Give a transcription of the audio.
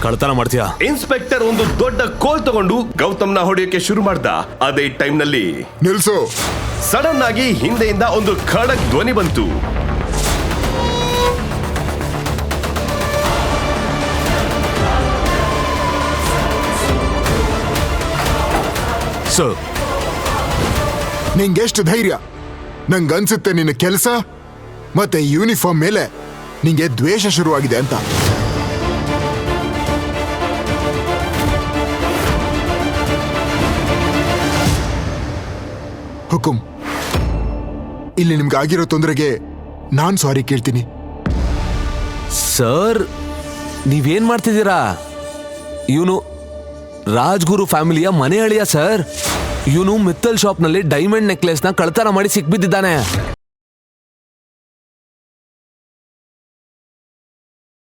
ಕಳ್ತನ ಮಾಡ್ತೀಯಾ? ಇನ್ಸ್ಪೆಕ್ಟರ್ ಒಂದು ದೊಡ್ಡ ಕೋಲ್ ತಗೊಂಡು ಗೌತಮ್ನ ಹೊಡೆಯೋಕೆ ಶುರು ಮಾಡ್ದ. ಅದೇ ಟೈಮ್ ನಲ್ಲಿ ನಿಲ್ಸು. ಸಡನ್ ಆಗಿ ಹಿಂದೆಯಿಂದ ಒಂದು ಖಡಕ್ ಧ್ವನಿ ಬಂತು. ಸರ್, ನಿಂಗೆಷ್ಟು ಧೈರ್ಯ? ನಂಗನ್ಸುತ್ತೆ ನಿನ್ನ ಕೆಲಸ ಮತ್ತೆ ಯೂನಿಫಾರ್ಮ್ ಮೇಲೆ ನಿಂಗೆ ದ್ವೇಷ ಶುರುವಾಗಿದೆ ಅಂತ. ಹುಕುಂ, ಇಲ್ಲಿ ನಿಮ್ಗೆ ಆಗಿರೋ ತೊಂದರೆಗೆ ನಾನ್ ಸಾರಿ ಕೇಳ್ತೀನಿ. ಸರ್ ನೀವೇನ್ ಮಾಡ್ತಿದ್ದೀರಾ? ಇವನು ರಾಜ್ಗುರು ಫ್ಯಾಮಿಲಿಯ ಮನೆ ಅಳಿಯ ಸರ್. ಇವನು ಮಿತ್ತಲ್ ಶಾಪ್ ನಲ್ಲಿ ಡೈಮಂಡ್ ನೆಕ್ಲೆಸ್ ನ ಕಳ್ತನ ಮಾಡಿ ಸಿಕ್ಬಿದ್ದಿದ್ದಾನೆ.